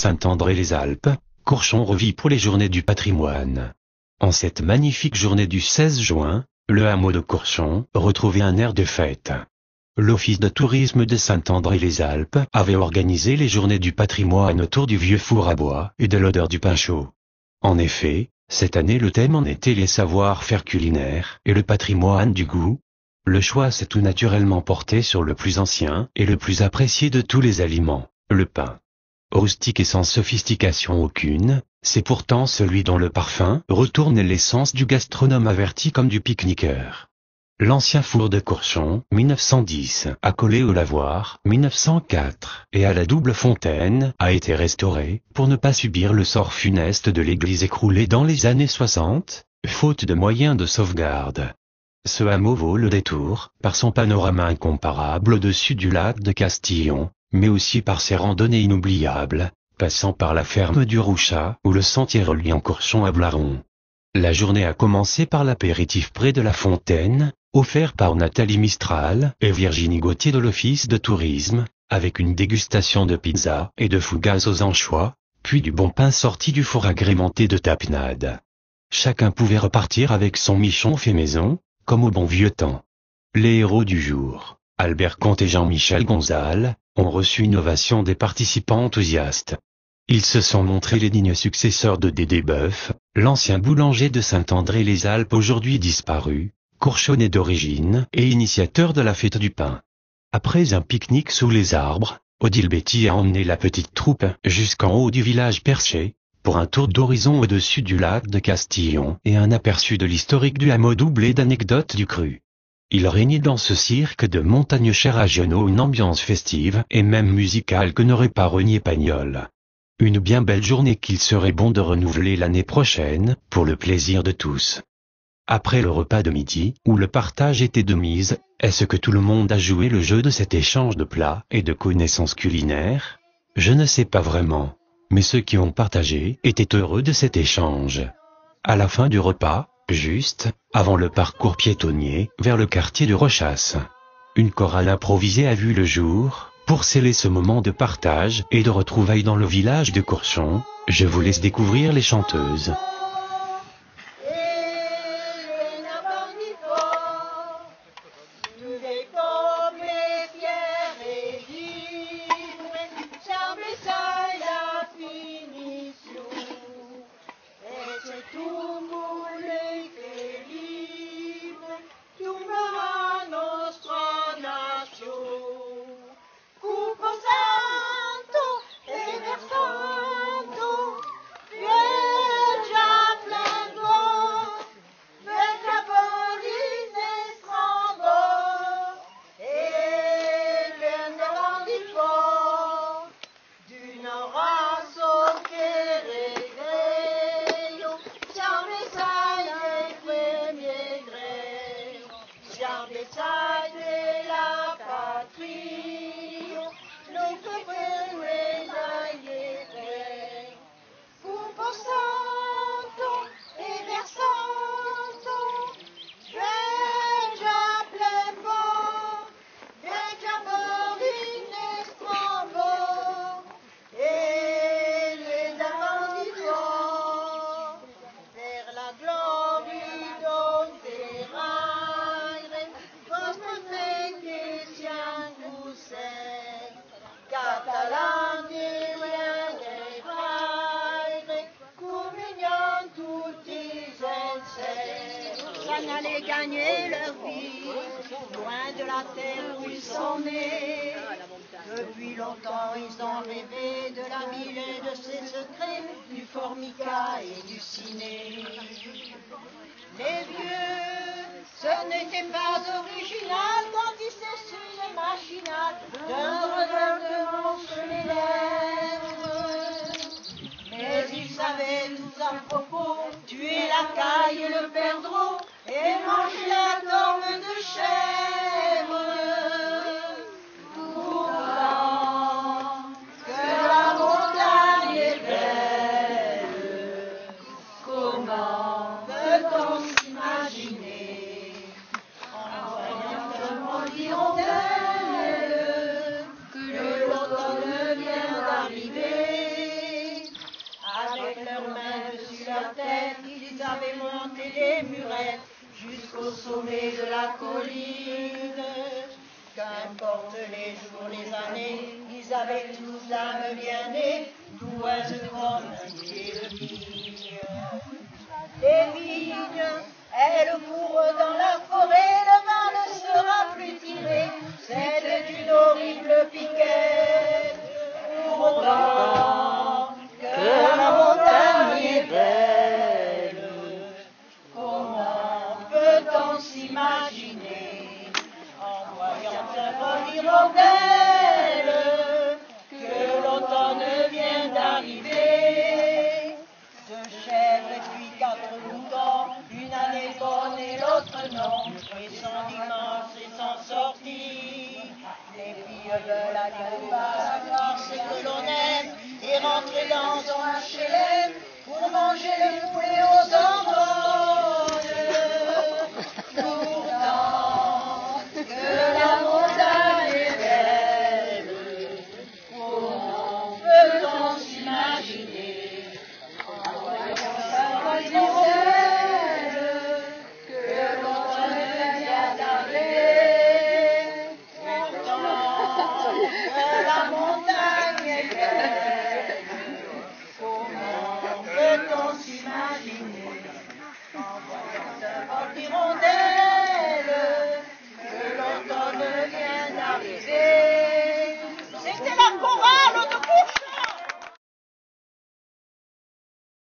Saint-André-les-Alpes, Courchon revit pour les Journées du patrimoine. En cette magnifique journée du 16 juin, le hameau de Courchon retrouvait un air de fête. L'Office de tourisme de Saint-André-les-Alpes avait organisé les Journées du patrimoine autour du vieux four à bois et de l'odeur du pain chaud. En effet, cette année le thème en était les savoir-faire culinaires et le patrimoine du goût. Le choix s'est tout naturellement porté sur le plus ancien et le plus apprécié de tous les aliments, le pain. Rustique et sans sophistication aucune, c'est pourtant celui dont le parfum retourne l'essence du gastronome averti comme du pique-niqueur. L'ancien four de Courchon, 1910, accolé au lavoir, 1904, et à la double fontaine, a été restauré, pour ne pas subir le sort funeste de l'église écroulée dans les années 60, faute de moyens de sauvegarde. Ce hameau vaut le détour, par son panorama incomparable au-dessus du lac de Castillon, mais aussi par ses randonnées inoubliables, passant par la ferme du Rouchat ou le sentier reliant Courchon à Blaron. La journée a commencé par l'apéritif près de la fontaine, offert par Nathalie Mistral et Virginie Gauthier de l'Office de tourisme, avec une dégustation de pizza et de fougasse aux anchois, puis du bon pain sorti du four agrémenté de tapenade. Chacun pouvait repartir avec son michon fait maison, comme au bon vieux temps. Les héros du jour, Albert Comte et Jean-Michel Gonzal, ont reçu une ovation des participants enthousiastes. Ils se sont montrés les dignes successeurs de Dédé Boeuf, l'ancien boulanger de Saint-André-les-Alpes aujourd'hui disparu, courchonnais d'origine et initiateur de la fête du pain. Après un pique-nique sous les arbres, Odile Betty a emmené la petite troupe jusqu'en haut du village perché, pour un tour d'horizon au-dessus du lac de Castillon et un aperçu de l'historique du hameau doublé d'anecdotes du cru. Il régnait dans ce cirque de montagne chère à Genot une ambiance festive et même musicale que n'aurait pas renié Pagnol. Une bien belle journée qu'il serait bon de renouveler l'année prochaine, pour le plaisir de tous. Après le repas de midi, où le partage était de mise, est-ce que tout le monde a joué le jeu de cet échange de plats et de connaissances culinaires? Je ne sais pas vraiment. Mais ceux qui ont partagé étaient heureux de cet échange. À la fin du repas, juste avant le parcours piétonnier vers le quartier de Rochas, une chorale improvisée a vu le jour, pour sceller ce moment de partage et de retrouvailles dans le village de Courchon. Je vous laisse découvrir les chanteuses. Allaient gagner leur vie, loin de la terre où ils sont nés. Depuis longtemps ils ont rêvé de la ville et de ses secrets, du formica et du ciné. Les vieux, ce n'était pas original quand ils s'essuient machinal d'un revers de manche sur les lèvres. Mais ils savaient tout à propos, tuer la caille et le perdreau, et manger la corne de chèvre. Pourtant, que la montagne est belle, comment peut-on s'imaginer en voyant au sommet de la colline. Qu'importe les jours, les années, ils avaient tous l'âme bien née, douce comme un pied de vigne. Les vignes, elles courent dans la forêt, le vent ne sera plus tiré, c'est une horrible piquette. Pour autant que la montagne est belle, comment peut-on s'imaginer, en voyant un vol d'hirondelle, que l'automne vient d'arriver? Deux chèvres et puis 4 moutons, une année bonne et l'autre non, et sans dimanche et sans sortie. Les filles veulent aller au bar, voir ce que l'on aime, et rentrer dans son HLM pour manger le poulet au